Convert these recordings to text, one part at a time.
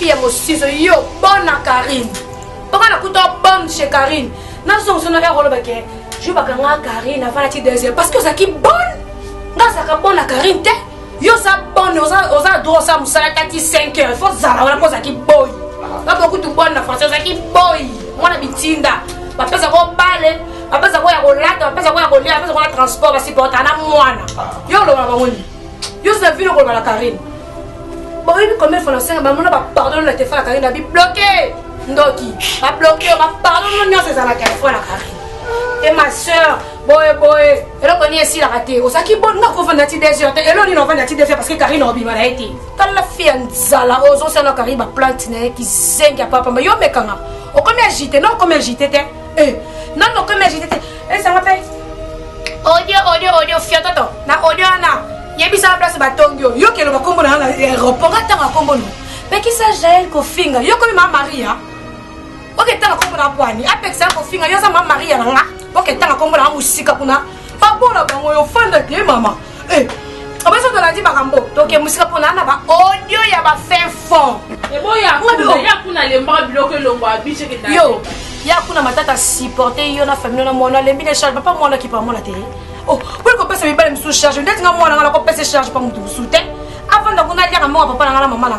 fille à mon ciseau, yo, bonne à Karine. Pourquoi on a coûté bonne chez Karine? Non, son son a rôle baquet. Je vais pas Karine avant la petite deuxième. Parce que ça qui bonne. Non, ça qui bonne à Karine, t'es. Yo, ça bonne, osa droit ça, moussala tati 5 heures. Il faut ça, on a pas ça qui boy. Là, beaucoup de bonne à français, ça qui boy. Moi, la bitinda. Papa, ça va baler. Papa, ça va y avoir là, papa, ça va y avoir là, papa, ça va y transport, parce que c'est un moine. Yo, le va yo, ça vu le rôle à la Karine. Bon, il combien de fois, on a pardon, la téléphone à Karine, a bloqué. Ndoki, va bloquer, va pardonner, c'est ça la fois la Karine. Et ma soeur, boy, elle a connu ici la raté. Au saki bon, non, qu'on va naître des heures. Elle a dit non, va naître des heures parce que Karine a oublié ma été. Quand la fille en zala, aux autres, c'est la Karine, ma plante, qui zingue à papa. Mais yo, mais quand on combien agité, non, combien agité, non, combien agité, et ça m'appelle audio, fiatoto, na audio, na. Yebi sa place batongyo, yo, qui est le combo dans l'aéroport, attends, un combo. Mais qui s'agit qu'au finger, yo, comme ma Maria. Ok, t'as la combo dans poignée. Après ça, qu'au finger, yo, ça ma Maria là. Ok, t'as la combo dans musique kuna. Pas bon là, bon, yo, fan de tes maman. On va se donner dit barambo. Donc, musique pour nana, ba audio, ya ba fin fond. Et bon, ya kuna les bras bloqués, l'ombre habitué que yo, ya kuna matata supporter, yo, na famille, na mona, les bines charge, pas moi là qui parle moi la télé. Oh, pour qu'on passe mes balles sous charge, peut-être que moi là, on va passer charge, pas mon tout soutien. Avant de qu'on a dit à moi, papa, la maman là.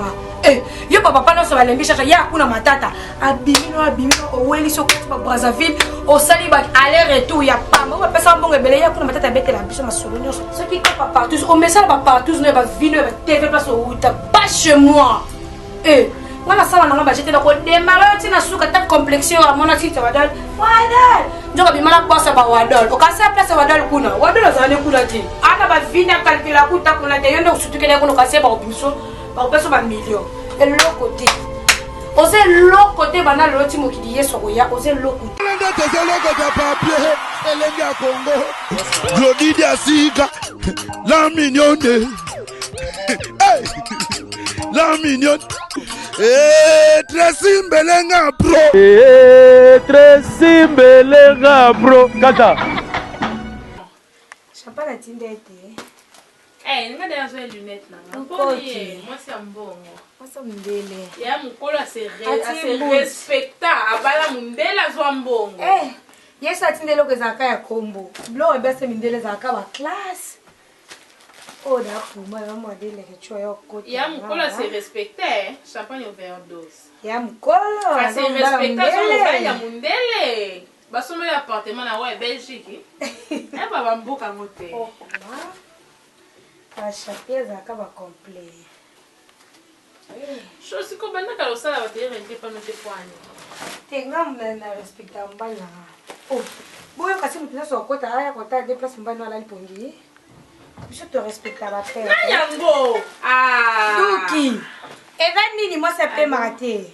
Yo papa non ça va l'embêcher ya kuna matata abimino oweli so kwa Brazzaville au sali ba aller retour ya pas on va passer un bon rebelle ya kuna matata bête la biso masolo nyonso ce qui pas partout au message pas partout ne va vino va TV place au pas chez moi moi la sala na ba j'étais na ko démarrer tina suka ta complexion à mon activité wadal njoka bimala bossa ba wadal o kasa place wadal kuna zane kuna ti ana ba vino calcula kuta kuna te yondo sutukele kuna kase ba biso on peut se faire million. Et l'autre côté. Osez l'autre côté, banal l'autre mot qui dit soya, osez l'autre côté. Glodidia Sika, la mignonne. La mignonne. Tracy Mbelenga Pro. Tracy Mbelenga Pro. Kata. Champagne à Tindete. Eh, mais derrière les lunettes là. Moi c'est un bon. Moi c'est un délai. Il y a mon col assez respectable. Abala mundela zwambongo. Eh, yes atindelo que zaka ya combo. Blo e bese mindele zaka ba classe. Oh da pour moi délai que tu as côté. Il y a mon col assez respecté. Champagne overdose. Il y a mon col. C'est respecté. Il y a mundele. Basome l'appartement na ouais Belgique. Eh baba mboka moté. La chapier zaka ba complet. Chose comme bana ka losala ba te rendre pas notre point. Tenga mna respecta mbala. Oh, boyo kasi mutuna so kota aya kota déplace mbana ala lipongi. Je te respecte la terre. Na yango. Ah. Duki. Eva nini moi ça peut m'arrêter.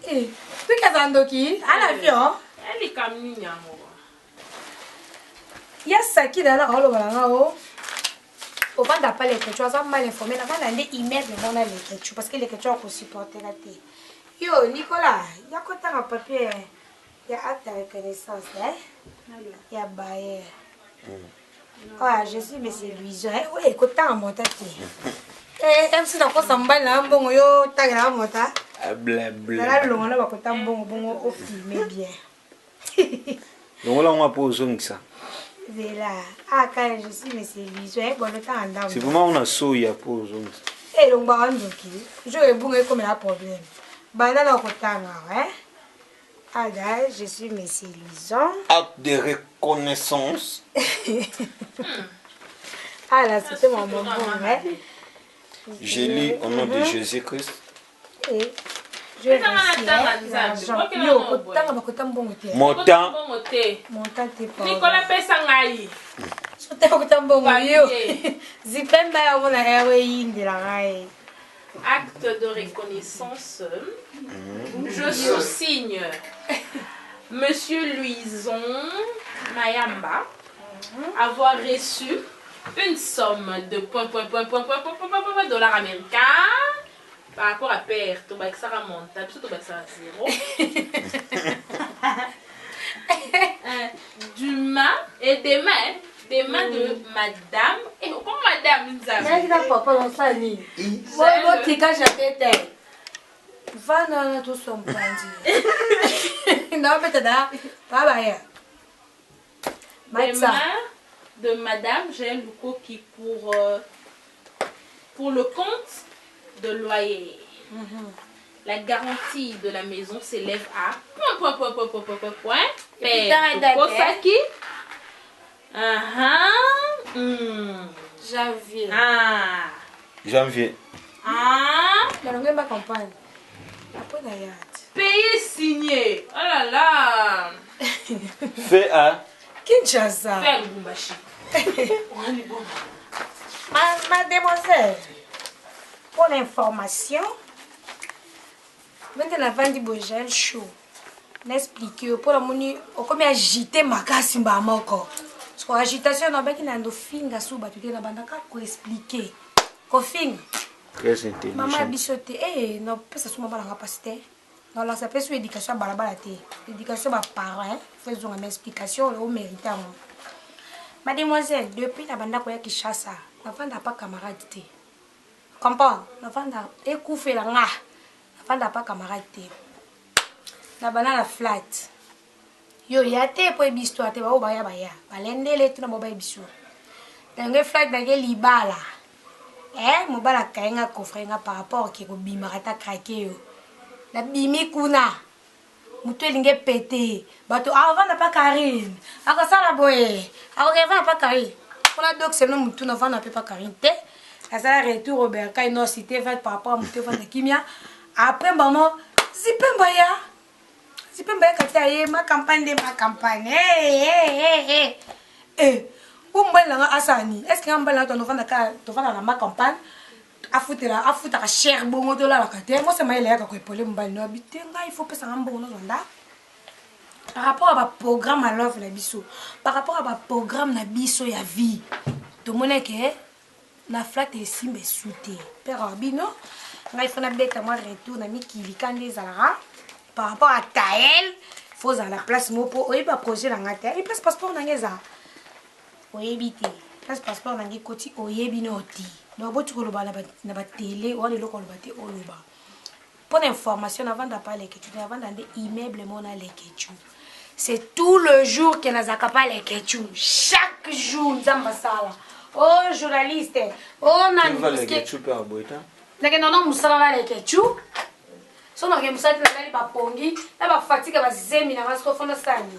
Tu kazandoki à l'avion. Elle est comme yango. Yes, qui dans la holo balanga. Au bas d'appel les questions, ça mal informé. La bande des emails de mon les questions parce que les questions qu'on supporter la télé. Yo, Nicolas, il y a quoi t'as un papier? Il y a acte de reconnaissance, hein? Il y a bailleur. Ah, je suis monsieur Louis. Oui, écoute, t'as un montant. Même si d'accord, ça me baille là, bon, yo, t'as un montant. Blabla. Là, l'on a pas tant bon, au filmer bien. Donc là, on va poser ça. C'est là. Ah, quand je suis monsieur Louis, bon, le temps en dame. C'est vraiment on a soya pour ça. Eh, donc, bah, on dit, je vais bouger comme un problème. Bah, là, on hein? Ah, là, je suis monsieur Lison. Acte de reconnaissance. Ah, là, c'était mon moment, hein? Je lis au nom de Jésus-Christ. Et je vais Montant. Montant, t'es pas. Nicolas Pessangaï. C'était au tambour, yo. Zipemba, on a héroïne de la raille. Acte de reconnaissance. Je sous-signe Monsieur Louison Mayamba avoir reçu une somme de dollars américains par rapport à perte. On va que ça remonte, tout va que ça zéro. des mains de madame. Et comment madame nous a Mais il a papa dans sa ligne. Moi, qui quand j'avais été. Va dans tout son bandit. Non, mais t'as pas bailler. Des mains de madame Jaël Louko qui pour le compte de loyer. La garantie de la maison s'élève à Kosaki. Janvier. Janvier. La langue ma campagne. Après d'ailleurs. Pays signé. Oh là là. Fait à Kinshasa. Fait à Lubumbashi. Mademoiselle, pour l'information, maintenant la vente du Bogel chaud. N'explique pour la moni, au comme agité ma casse mbamoko. Parce que l'agitation n'a pas qui n'a d'offing à souba tu t'es na bandaka ko expliquer. Kofing. très intelligent. Maman bichoté non pas ça sous maman la capacité. Non là ça peut sur éducation balabala té. Éducation ba parents, faisons une explication au mérite. Mademoiselle, depuis la banda koya Kinshasa, la vanda pas camarade té. Comprends? La vanda écoufé la nga. La vanda pas camarade té. La banda la flat. Yo yate po ebisto ate ba obaya baya. Balendele tuna boba ebiso. Tangue flat dage libala. Mobala kaenga kofrenga par rapport ki ko bimarata krake yo. La bimi kuna. Mutu elinge pété. Bato avant pas Karine. Ako sala boye. Ako avant pas Karine. On a donc c'est non mutu na vana pas Karine té. Ça sala retour Robert Kay no cité fait par rapport à mutu vana kimia. Après maman zipembaya. Zipembaya kataye ma campagne de ma campagne. Umbala nga asani. Est-ce que ngambala to no vana ka to vana na ma campagne? Afuta ka cher bongo to la la kate. Moi c'est maile ya ka ko epole mbali no habité nga il faut pesa ngambo no zonda. Par rapport à ba programme à l'offre la biso. Par rapport à ba programme na biso ya vie. To moneke na flat et simbe souté. Père Abino, nga il faut na beta moi retour na mikili kande zalara. Par rapport à Taël, faut à la place mopo oyi ba projet na ngata. Et place passeport na ngeza. Oyebite. Place passeport na ngi koti oyebi no oti. No botu ko loba na ba télé ou le loko loba te oloba. Pour information avant de parler que tu avant d'aller immeuble mon à l'équetu. C'est tout le jour que nous pas l'équetu. Chaque jour nzamba sala. Oh journaliste, oh nani l'équetu par boita. Nake non musala na l'équetu. So na ke musala na dali ba pongi, na ba fatigue ba zemi na masko fona sani.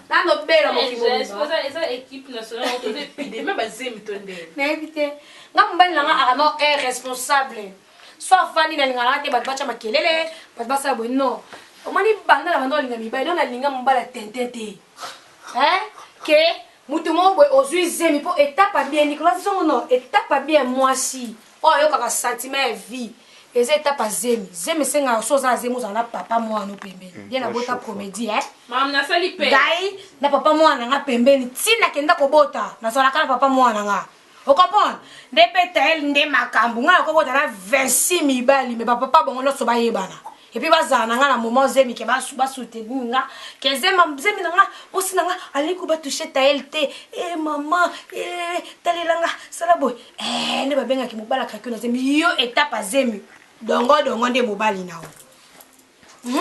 Na no bela mo kibo. Esa équipe nationale on te pide même ba zemi tonde. Na éviter. Nga mbali na nga arano est responsable. Soit fani na lingala te bacha makelele, basa bo no. Omani banda la bando linga mibai na linga mbala tentente. Que mutu mo boy ozui zemi po étape bien Nicolas Zongo étape bien moi si. Oh yo kaka sentiment vie. Les étapes zemi. Zemi senga soza zemi za na papa moi no pembeni. Bien na bota comédie Mam na sali pe. Dai na papa moi na nga pembeni. Tina kenda ko bota. Na sola kana papa moi na nga. Vous comprenez? Des pétales, des macambou, on a 26 000 balles, mais papa, bon, on a soba yebana. Et puis, baza, on a un moment, zemi, qui va soutenir, que zemi, on s'en a, allez, qu'on va toucher ta LT, maman, t'allez là, ça la boy, ne va bien qui m'oubala, qui nous zemi, yo, étape à zemi, dongo, de mobali na. Yo,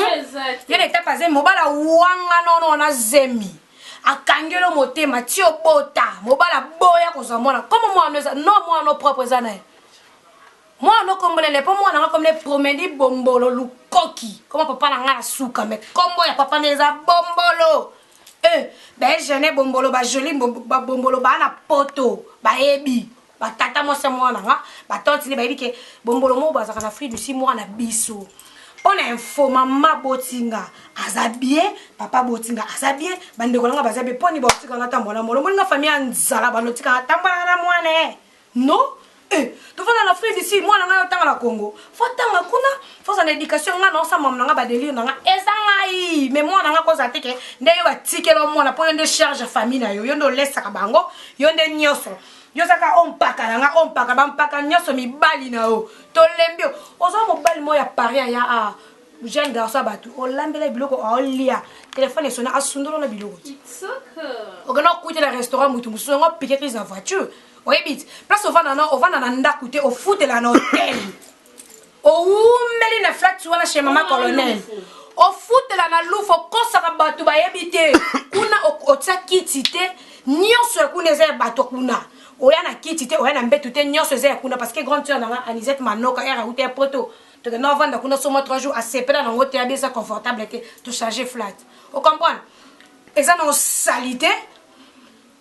étape à zemi, mobala, wanga, non, on a zemi. Akangelo motema tio bota mobala boya kozamona comme moi no propre zana moi no comme les pas moi na comme les promener bombolo lukoki comme papa na nga suka mais comme ya papa neza bombolo ben jeune bombolo ba joli ba bombolo ba na poto ba ebi ba tata mo se moi na nga ba tante ni ba di ke bombolo mo ba za na Afrique du 6 mois na biso. On a info maman botinga azabie papa botinga azabie bande ko nga bazabie poni botinga na tambola molo nga famille anzala banotika tambola na mwana no to fana na frère d'ici mwana nga tanga na Congo faut tanga kuna faut en éducation nga na sa maman nga ba délire nga ezanga yi mais mwana nga ko za teke ndeyo ba tikelo mwana po yonde charge famille na yo yondo lesa ka bango yonde nyoso yo saka ompaka bampaka nyoso mibali na o to lembio ozo mobali mo ya pari ya jeune garçon bato olambela biloko olia téléphone sonne asundolo na biloko ogana kuite na restaurant mutu musu ngo piquer crise na voiture oyebit place ovana na ndaku te ofutela na hotel oumeli na flat wana chez maman colonel ofutela na lufu okosaka bato bayebi te kuna otia kiti te nyonso ekuna eza ya bato kuna oya na kiti te oya na mbetu te nyonso eza ya kuna parce que grande sœur nanga Anisette Manoka era ute ya poto teke na ovanda kuna somo 3 jours asepela nango te abisa confortable te to charger flat o comprendre eza na osalité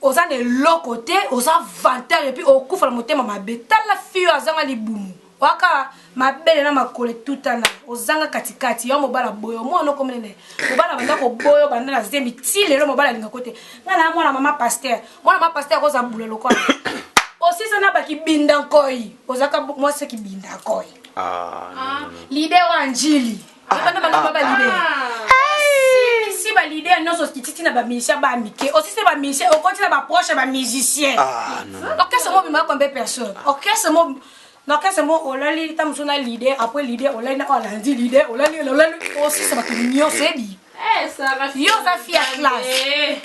oza na eloko te oza vanteur epuis okufa na motema mabe tala fille azanga libumu waka mabele na makole tutana ozanga katikati yo mobala boyo mwana okomene mobala banda ko boyo banda na zembi ti lelo mobala linga kote ngana mwana mama pasteur koza bula lokola aussi ça na ba ki binda koi ozaka moi c'est ki binda koi l'idée wa njili banda banda ba l'idée si ba l'idée non so kititi na ba musicien ba mike aussi c'est ba musicien au continue ba proche ba musicien donc qu'est-ce mo bima combien personne OK c'est mo non qu'est-ce mo olali tamsuna l'idée après l'idée olali na olandi l'idée olali aussi ça va tout mignon c'est dit ça va yo za fia classe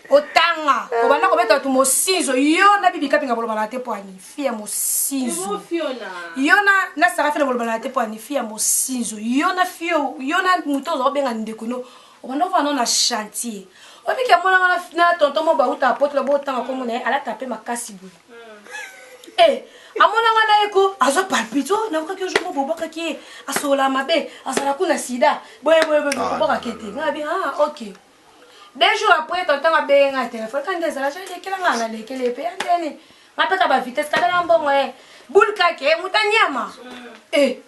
otanga obana ko beta tu mosinzo yo na bibi kapinga bolo balate poani fia mosinzo yo na sara fia bolo balate poani fia mosinzo yo na fio yo na muto zo benga ndeko no obana va na chantier obi ke mona na tonton mo ba uta apotre bo tanga ko mona ala taper makasi bu amona ngana eko azo palpito na ko ke jour bo boka ki asola mabe asala kuna sida boye boka kete ngabi OK 2 jours après tonton a benga téléphone quand des ala je kela ngana lekele pe andeni ngapeka ba vitesse kabela mbongo bulka ke mutanyama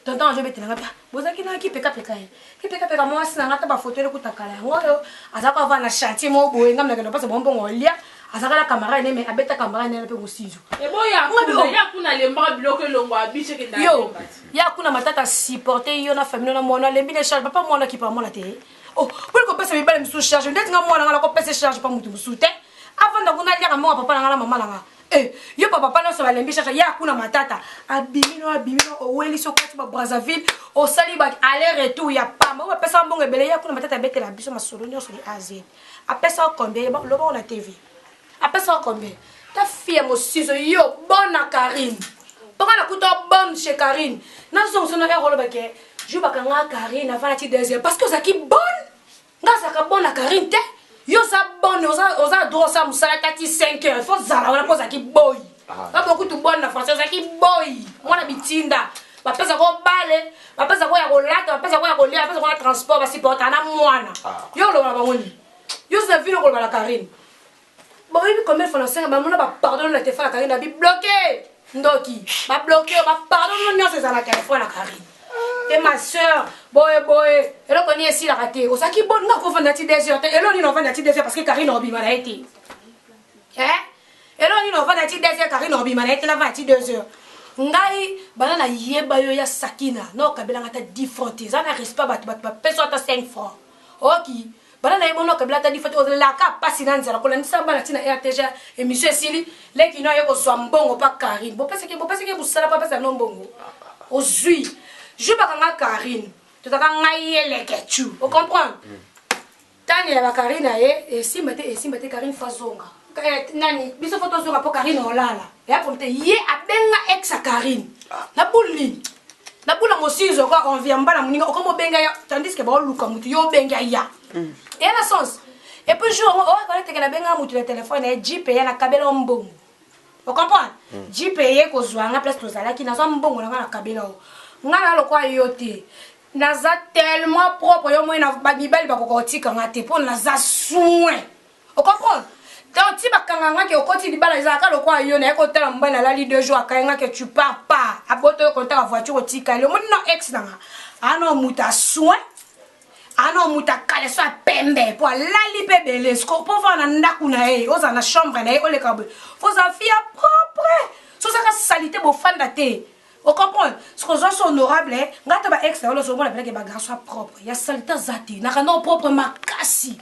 tonton je betela ngapa bozaki na ki peka moi sina ngata ba photo le kutakala ngoyo azaka va na chantier mo boye ngamna ke no pasa bonbongo lia azaka camarade mais abeta camarade ne pe mosizo boya kuna lemba bloquer longo abiche ke yo ya kuna matata supporter yo na famille na mona lembi ne charge papa mona ki pa mona te pour ko pesa bibale msu charge ndeti nga mona ngala ko pesa charge pa mutu msu te avant ndakuna lia mama papa ngala mama langa yo papa no so balembi charge ya kuna matata abimino oweli so kwati ba Brazzaville o sali ba aller retour ya pamba o pesa mbongo ebele ya kuna matata betela biso masolo nyonso li azie apesa combien lo ba na TV apesa combien ta fille mosizo yo bonne Karine pourquoi na kuto bonne chez Karine na so so na erolo bake je bakanga Karine avant la deuxième parce que ça qui bonne ngasa ka bonne Karine te yo sa bonne oza droit ça musala tati 5 heures il faut zala on pose qui boy pas beaucoup de bonne na français ça qui boy mona bitinda ba pesa ko bale ba pesa ko ya ko lata ba pesa ko ya ko lia ba pesa ko na transport ba supporta na mwana yo lo ba ngoni yo sa vino ko ba la Karine bon il combien faut lancer ba mona ba pardon na téléphone Karine na bi bloqué ndoki ba bloqué ba pardon non c'est ça la téléphone la Karine et ma soeur boy elle connaît ici la raté o ça qui bonne na ko vendre ti 2 heures et là ni no vendre ti 2 heures parce que Karine obi mala été et là ni no vendre ti 2 heures Karine obi mala été la vendre ti 2 heures ngai bana na yeba yo ya sakina no kabela ngata 10 francs ça na respect ba peso ta 5 francs OK bana na yebo no kabela ta 10 francs o la ka pasi na nzala ko la nsamba na tina RTG émission sili leki no yo ko swa mbongo pa Karine bo pesa ke bu sala pa pesa no mbongo o zui je bakanga Karine totaka ngai eleketu o comprendre tani ya Karine et simbate Karine fazonga nani biso photo zonga po Karine olala ya pomte ye abenga ex Karine na bula mosizo kwa on vient mbala muninga okomo benga ya tandis que ba luka mutu yo benga ya et na sens et puis jour quand te kana benga mutu le téléphone et JP ya na kabela mbongo o comprendre JP ye ko zwanga place tozala ki na zo mbongo na kabela o ngana lokwa yote naza tellement propre yo moina ba mibali ba kokotika ngate po naza soin o comprendre donc ti bakanga ngake okoti libala ezaka lokwa yo na ekotela mbana lali 2 jours akayenga que tu pars pas aboto konta la voiture otika le mona ex nanga ano muta soin ano muta kale so pembe po lali pebele sko po va na ndaku na e oza na chambre na e ole kabe faut sa fille propre so ça ka salité bo fanda te. On comprend. Ce qu'on soit honorable, ngata ba ex na so mona pele ke ba garçon propre. Ya salité zati, na kana propre makasi.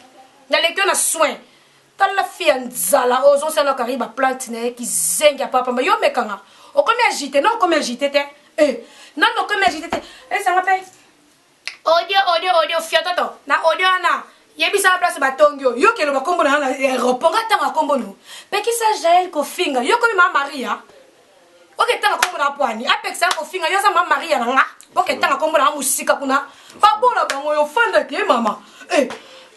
Na lekyo na soin. Tant la fille nzala ozo se na kariba plante na ki zenga papa ma yo mekanga. O comme agité, non comme agité te. Non comme agité te. Ça m'appelle. Odio audio fiototo na audio na yebisa place batongio yo kelo bakombo na reponga tanga kombo no pe ki sa Jaël ko finga yo ko ma Maria oke tanga kombo na pwani apexa ko finga yo sa ma Maria na nga oke tanga kombo na musika kuna ba bona bango yo fanda ke mama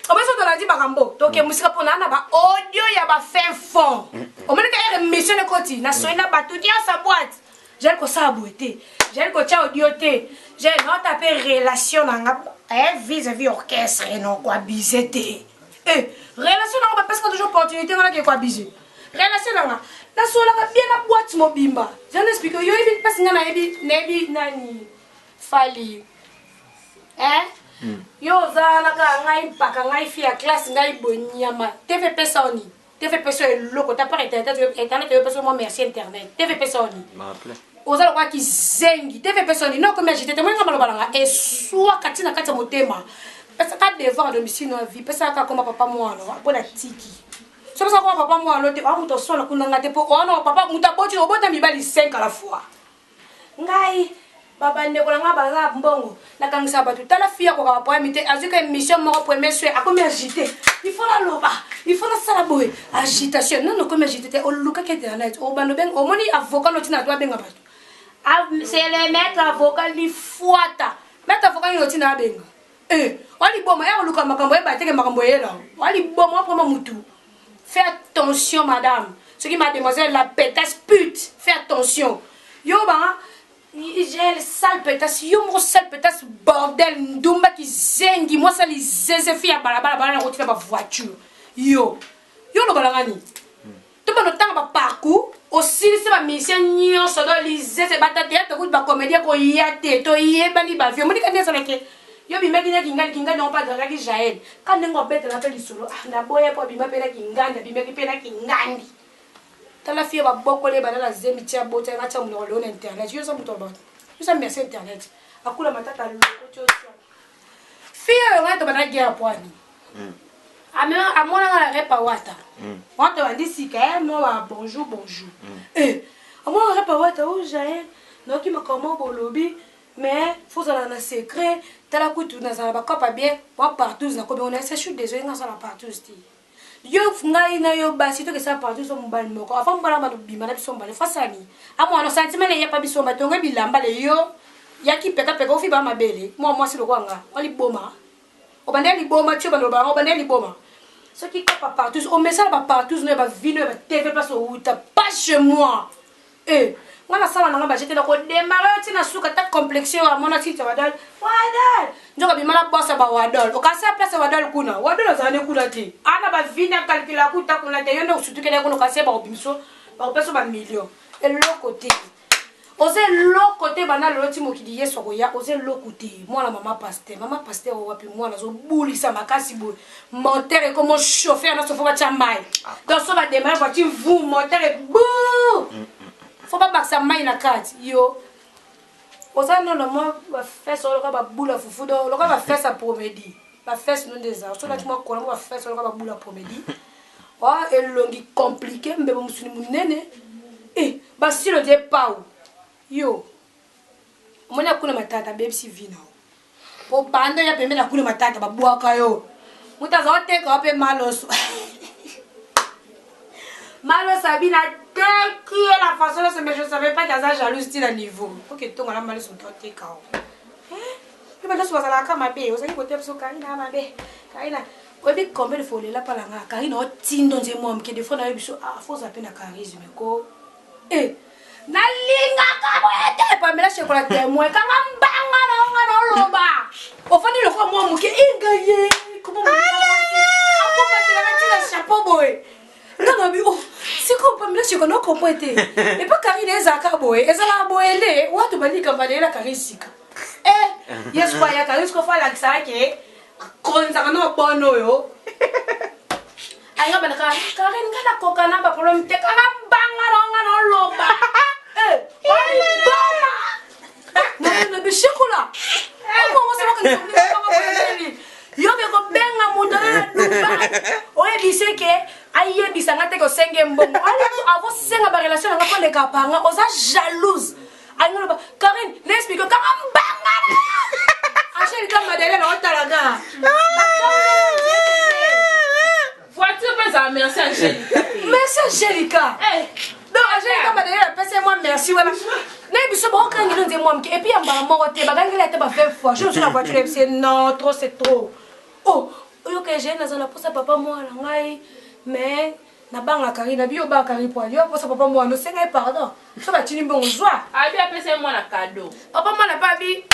obeso to la di bakambo to ke musika pona na ba audio ya ba fin fond o mene ka mission de koti na soina batu dia sa boîte Jaël ko sa boîte Jaël ko cha audio te j'ai not tapé relation na vis-à-vis orchestre non quoi bisete relation na parce que toujours opportunité on a quoi biser relation na so la bien na boîte mobimba j'en explique yo ebi parce que na ebi nani fali yo za na ka ngai paka ngai fi a classe ngai bonyama TVP Sony TVP Sony loko ta par internet yo parce moi merci internet TVP Sony oza kwa kizengi TVP Sony non comme j'étais moi ngamba balanga et soit katina kata motema parce que devant domicile no vie parce que comme papa moi no bona tiki so parce que papa moi no te a muto so na kunanga te po ono papa muta boti obota mibali 5 à la fois ngai baba ndeko nga baza mbongo na kangisa batu tala fia ko ka poa mité azuka mission mo premier soir a comme agité il faut la loba il faut la sala boy agitation non comme agité o luka ke internet o bando ben o moni avocat no tina doa benga batu c'est le maître avocat li fuata maître avocat no tina benga wali boma ya luka makambo e bateke makambo yela wali boma pour mutu fais attention madame ce qui mademoiselle la pétasse pute fais attention yo ba j'ai le sale pétasse yo mo sale pétasse bordel ndumba ki zengi moi ça les zézé fi ya balabala bala na route ba voiture yo lo balangani to ba no tanga ba parcours aussi c'est ba mission nyo so do les zézé ba tete to ku ba comédien ko yate to yebani ba vieux mo dikane ça ke yo bi meki na kinga non pas dans la Jaël quand ngo bête na peli solo na boye po bi ma pela kinganda bi meki pela kingandi tala fie ba bokole ba na zemi tia bota na tia mo lo na internet yo so muto ba yo sa merci internet akula matata loko tio fie yo ngato bana gya pwani amona na repa wata wata wandi sika mo ba bonjour amona repa wata o Jaël no ki makoma bolobi mais faut ça na secret tala kutu na za ba kopa bien wa partout na ko be on est je suis désolé na ça la partout sti yo ngai na yo basi to ke sa partout so mbali moko afa mbala ma bima na biso mbali fasani amo no sentiment le ya pa biso matonga bilamba le yo ya ki peka peka ofi ba mabele moi si lo kwanga oli boma o bandeli boma tio bando ba o bandeli boma ce qui pa partout o message ba partout no ba vino ba TV place o uta pas chez moi ngana sala nanga ba jete na ko démarrer tina suka ta complexion à mon atite wadal njoka bimala bossa ba wadal o ka sa place wadal kuna wadal za ne kuna ti ana ba vina calcula kuta kuna te yonde usutuke ne kuno ka se ba obimso ba peso ba million et l'autre côté osé l'autre côté bana loti mokidi yeso ko ya osé l'autre côté moi la maman pasteur o wapi moi na zo bulisa makasi bo monteur et comme chauffeur na so fo ba chamai donc so ba démarrer ba ti vous monteur et bou faut pas que ça maille na carte yo osa non moi va faire ça le ba boula fufu do le va faire ça promédie va faire non des ans so là tu moi ko va faire ça le ba boula promédie wa elongi compliqué mbebo musuni munene ba si le de pau yo mona kuna matata baby si vino po bando ya pembe na kuna matata ba buaka yo mutaza oteka ope maloso Sabina qui est la façon de se mettre, je savais pas qu'elle a jalouse à niveau. Ok, tout le monde a son côté cao. Eh, mais là, ça va la mabe. Vous savez côté sur Karina mabe. Karina, vous avez combien de fois là par là? Karina, on tient dans des mots qui des fois na biso ah faut ça peine à charisme ko. Na linga ka boete pa mela chocolat témoin ka ngambanga na lomba. Ofani le kwa moi muke ingaye. Comment on va chapeau boy. Non mais oh c'est qu'on peut me laisser qu'on a compris et pas Karine ezaka boy ezala boyele watu balika badela karisika yes kwa ya karisiko fa la kisake konza kana bono yo ayo bana Karine ngana koka na ba problem te kana banga ronga no loba boma no be chocolat mo se ba kana yo be ko benga mudana Dubai oye bise ke aye bisanga te ko senge mbongo ala avo senga ba relation nga ko le kapanga oza jalouse ayolo ba Karine l'explique ka mbanga acheli ka madele na otalaga Angélika. Voiture, mais ça, merci Angélika. Merci Angélika. Donc Angélika m'a donné la passe moi merci voilà. Mais biso bon quand il nous dit moi et puis en bas moi te bagangi la te ba 20 fois. Je suis la voiture c'est non trop c'est trop. Oh, yo que j'ai dans la posa papa moi la ngai mais na banga kari na bio ba kari po yo posa papa moi no senga pardon. So ba tini bon joie. Abi apese moi la cadeau. Papa moi na pas bi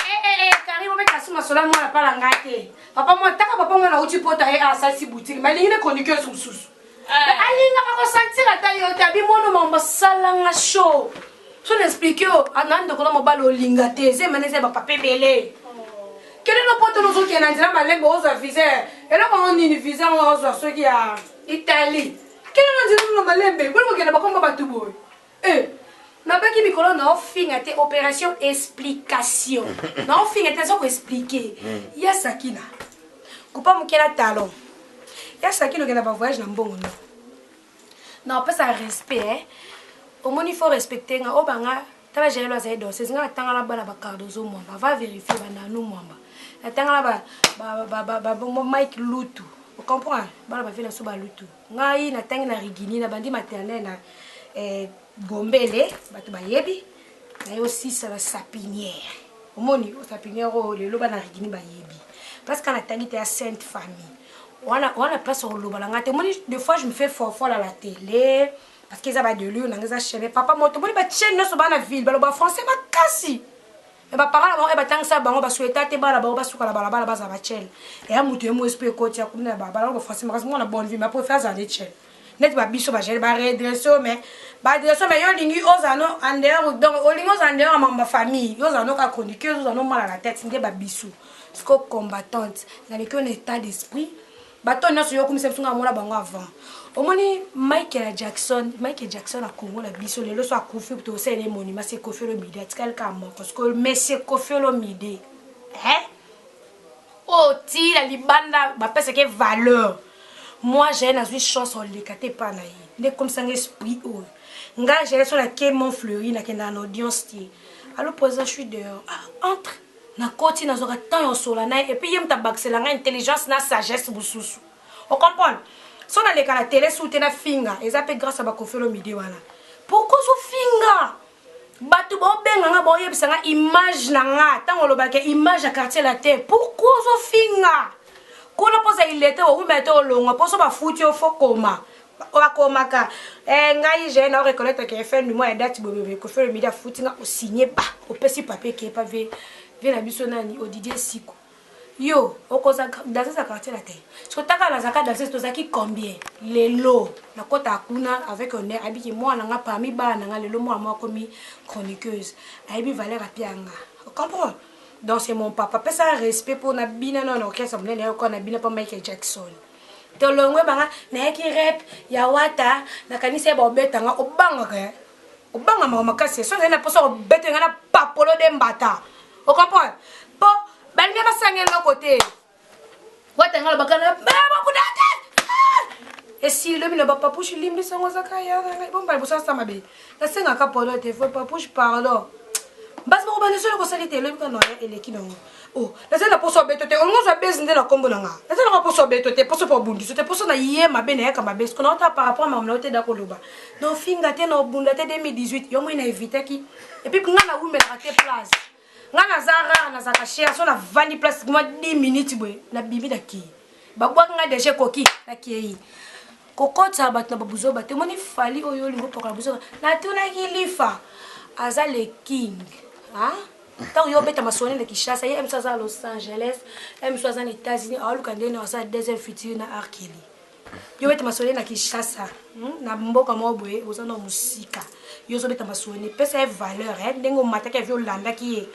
kari mo mettre suma sola moi na pas la ngate. Papa moi taka papa moi na uti pota à ça si boutique mais il est chroniqueur sous sous. Alinga ka sentir ata yo tabi mono mamba salanga show. So n'explique yo anande ko mo balo linga te ze maneze ba papa belé. Quel est le pote nous qui est dans malembe aux visa et là on ni visa aux ceux qui a Italie. Quel est le malembe pour que na ba komba batu boy. Na ba ki mikolo na finga te opération explication. Na finga te so ko expliquer. Ya Sakina. Kupa mukela talon. Ya Sakina que na ba voyage na mbongo no. Na pas ça respect au moins il faut respecter nga obanga taba gérer lo za do c'est nga tangala bana ba cardozo mwamba va vérifier bana nous mwamba la tangala ba Mike Lutu vous comprenez bana ba vela so ba Lutu ngai na tangi na rigini na bandi maternelle na Gombele batu ba yebi na yo aussi ça la sapinière au moins o sapinière o le loba na rigini ba yebi parce que na tangi te à Sainte Famille on a pas sur le balanga te moni des fois je me fais fort à la télé parce qu'ils avaient de lui on a des chaînes papa moi tout le monde va chaîne non sur la ville ba français ba kasi et ba parole ba tang ça bango ba souhaiter te ba la ba suka la ba za ba chaîne et a mutu mo esprit ko tia comme na ba ba français parce que moi la bonne vie ma préfère ça les chaîne net ba biso ba gérer ba redresser mais yo lingi ozano en dehors donc o lingi ozano ma famille yo ozano ka chroniqueuse ozano mal à la tête ndé ba biso parce que combattante dans un état d'esprit bato na so yo kumisa bisunga mona bango avant omoni Michael Jackson a Congo la biso lelo so akufi to se les monuments c'est Koffi Olomide atikal ka mo parce que monsieur Koffi Olomide oh ti la libanda ba pese que valeur moi j'ai na suis chance on le kate pa na yi ne comme ça esprit oh nga j'ai sur la quai Montfleury na kena audience ti à l'opposé je suis dehors entre na koti na zoka tant sola na et puis yem ta baxelanga intelligence na sagesse bususu on comprend so na le kana télé sous na finga ezape grâce à ba Koffi Olomide wana pourquoi so finga batu bo benga nga bo yebisa nga image na nga tant lo ba ke image à quartier la terre pourquoi so finga kuna posa ilete o umete o longa poso ba futi o fokoma wakoma ka ngai je na reconnaître que fait du mois date bobe Koffi Olomide a futi nga o signer ba o pesi papier qui est pas vu na biso nani o Didier Siko yo okoza danser sa quartier la terre so taka la zaka danser to zaki combien lelo na kota kuna avec on est habiki moi na nga parmi ba na nga lelo moi komi chroniqueuse aibi Valère Apianga comprends donc c'est mon papa pesa respect pour na bina non OK ça me ne ko na bina pa Michael Jackson to longwe banga na ki rap ya wata na kanisa ba obetanga obanga mama kasi so na poso obetenga na papolo de mbata on comprend po bali ba sangé de côté wata ngala bakana ba kudate et si le mine ba papushi limbi songo zakaya bon ba bosa sama be la senga ka polo te faut papushi pardon bas ba bana solo ko salite le mino ele kino oh la sena poso beto te on ngoza bezinde na kombo nanga la sena poso beto te poso po bundi so te poso na yema be na ka ba besko na ta par rapport à mamna te da ko loba no finga te no bunda te 2018 yo mo ina éviter ki et puis ngana wu mettre te place ngana zara na zaka share so na vandi place moi 10 minutes boy na bibi daki ba bwa nga deje koki na kiyi kokota bat na babuzo bat moni fali oyo lingo poka buzo na tuna kilifa aza le king tant yo beta masone na Kinshasa ye emsaza Los Angeles emsaza na États-Unis aluka ndene asa deuxième futur na Arkeli yo beta masone na Kinshasa na mboka mobwe ozana musika yo zo beta masone pesa valeur ndengo mataka vyo landa ki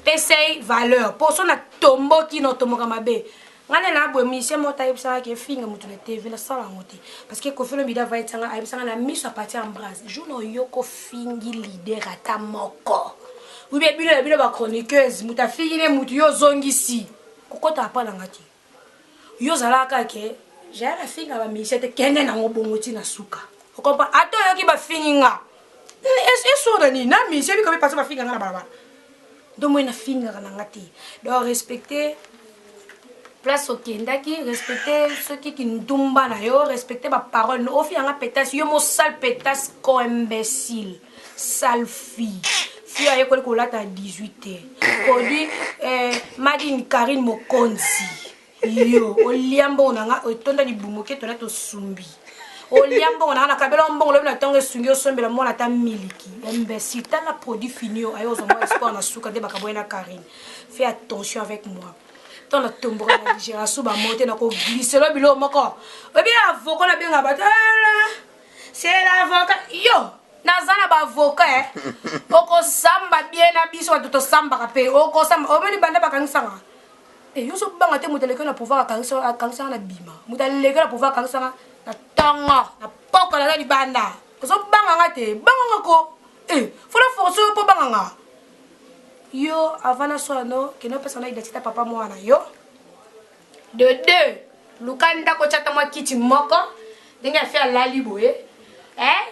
pesa valeur poso na tombo ki no tomoka mabe ngane na bwe mission mota yebisa ke finga mutu na TV na sala ngote parce que Koffi Olomide va itanga ayebisa na miso parti en bras jour yo ko fingi leader ata moko oui bien bilo ba chroniqueuse muta fingi ne mutu yo zongisi kokota pa na ngati yo zalaka ke jara finga ba mission te kende na ngobongoti na suka okompa ato yo ki ba finga eso na ni na mission bi ko ba finga na baba donc moi na finga na ngati donc respecter place okendaki respecter ceux qui ntumba na yo respecter ba parole au fi anga pétasse yo mo sale pétasse ko imbécile sale fille fille ayo ko lata 18 ko di Madine Karine Mokonzi yo oliambo nanga otonda libumoke tona to sumbi oliambo nanga nakabela mbongo lobi na tongo sungi osombela mona ta miliki imbécile ta la produit fini yo ayo zo mo espoir na suka de bakaboyena Karine fais attention avec moi. Dans la tombe, j'ai un sous monté dans le glisser le bilot. Eh bien, avocat, la bien abattu. C'est l'avocat. Yo, Nazana ba avocat. Oko samba bien habillé, soit tout samba rapé. Oko samba, au menu bande ba kansanga. Et yo so banga te mutele na pouvoir kansanga na bima. Mutele na pouvoir kansanga na tanga, na poko na banda. So banga ngate, banga ko. Faut la force pour banga. Yo avant na sono que no personne identité papa moi na yo de deux lukanda ko chata moi kiti moko dinga faire la liboé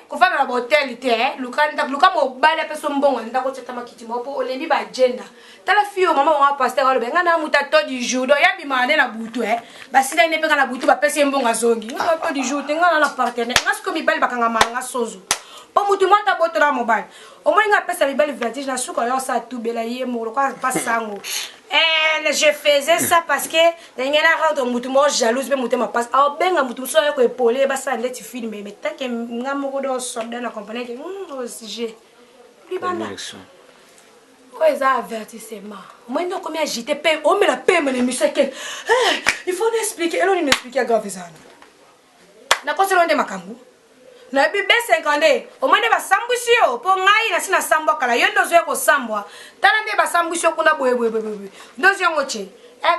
ko fa na hotel té lukanda mo bala peso mbongo nda ko chata moi kiti moko olebi ba agenda tala fio mama wa pasteur alo benga na muta to du jour do ya bimane na butu ba sida ne penga na butu ba pese mbongo azongi na to du jour tenga na partenaire ngasko mi bali bakanga manga sozo. Pour mutu mwata botora mobile. Au moins nga pesa libali vertige na suko yo sa tout belaye mo quoi pas sango. Je faisais ça parce que ngena rendre mutu mo jalouse be mutu ma passe. Ah benga mutu so ko épauler ba ça ndeti filmer mais tant que nga mo do soldat na compagnie que j'ai plus banda. Quoi ça avertissement. Moi non combien agité paix on me la paix mon monsieur quel. Il faut nous expliquer elle on nous expliquer grave ça. Na ko se londe makambu. Na bibe 50 au moins ba sambusio po ngai na sina sambo kala yo ndozo ko sambwa tala nde ba sambusio kuna boye ndozo ngoche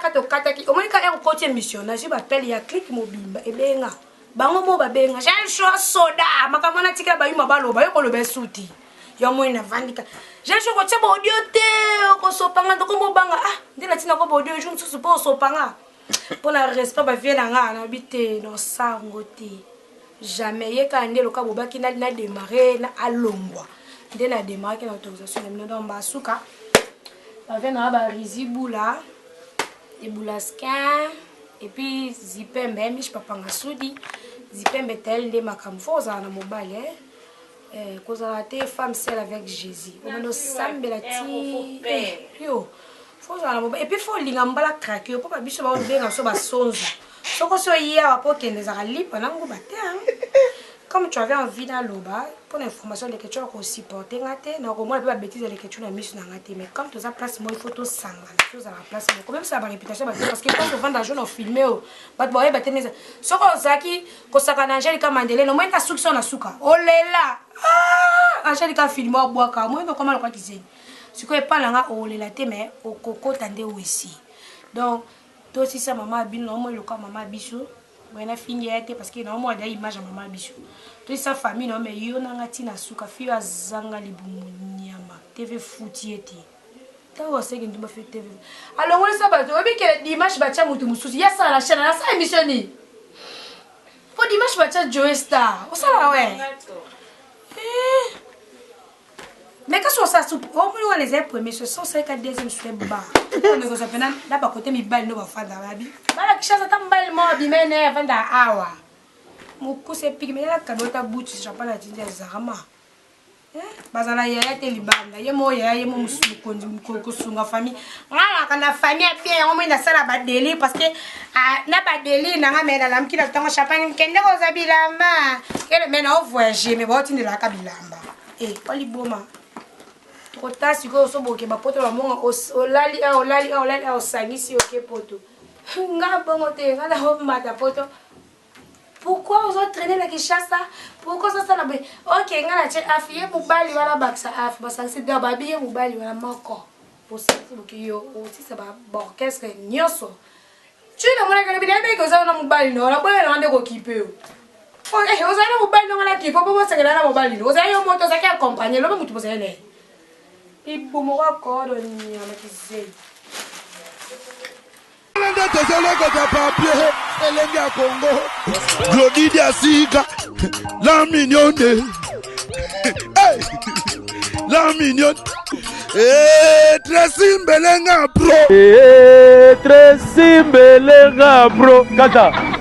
kato kataki au moins ka côté mission na ji ba pele ya click mobimba ebenga bango mo ba benga j'ai choix soda makamana tika ba yuma baloba yo ko lobe suti yo mo ina vandika j'ai choix ko tshebo audio te ko sopanga ndoko mo banga ndela tina ko audio jo nsusu po sopanga pona respect ba viena nga na bite no sango te. Jamais ye ka ndelo ka bobaki na démarrer na alongwa nde na démarrer na autorisation na ndo mbasuka ba vena ba rizibula et boulaskin et puis zipembe mish papa ngasudi zipembe tel nde makamfoza na mobile kozala te femme seule avec Jésus on no sambela ti yo foza na mobile et puis faut linga mbala craquer pour pas biso ba benga so ba sonzo. Soko so hier pour que les arabes pendant comme tu avais envie dans l'oba pour l'information de l'écriture qu'on supporter ngate na au moins pas bêtise de l'écriture na mission ngate mais comme tu as place moi il faut tout sanga chose à la place mais quand même ça va réputation parce que quand on vend d'argent on filmer ba boye ba tenez soko zaki ko saka na Angelica Mandela no moins ta suction na suka oh lela Angelica filmer bois ka moi comment le quoi qui c'est ce que pas là oh lela te mais au coco tande aussi donc toi si ça maman abine non moi le cas maman biso wena fingi yate parce que non moi da image maman biso toi sa famille non mais yo nanga tina suka fio azanga libumu nyama TV foutieti ta wase ke ndumba fait TV alors on ça ba to obi ke dimanche ba cha mutu mususi ya ça la chaîne la ça émission ni pour dimanche ba cha Joe Star o ça la ouais mais quand on s'assouplit, au moins les premiers ce sont ces quatre deuxième sur bas. On ne gosse pas là bas côté mi balle no va faire dans la vie. Voilà qui chasse tant balle moi bi mene avant da awa. Mon coup c'est pique mais là quand ta bout je pas la tinte zarama. Bazala ya te libanda ye mo musu ko sunga famille. Ngala kana famille bien au moins na sala ba délire parce que na ba délire na ngamela la mkila tango champagne kende ko zabilamba. Kele mena au voyager mais ba tinde la kabilamba. Pas liboma. Kota siko so boke ba poto ba monga olali osangisi oke poto nga bongo te nga na ho mata poto pourquoi vous traîner la Kinshasa pourquoi ça na be OK nga na che afiye mubali wala baksa af basangisi da babiye mubali wala moko pour ça boke yo aussi ça ba orchestre nyoso tu na mona kana bidebe ko za na mubali no la boye na ndeko kipeo ozana mubali no ngala kipo bobo sengela na mubali no ozana yo moto zaki accompagner lo mutu bozene et pour moi encore on y a la kisei Nenda tezele ko papier elenga Congo Glody Asiga la mignonne hey la mignonne Tracy Mbelenga bro. Tracy Mbelenga bro. Kata.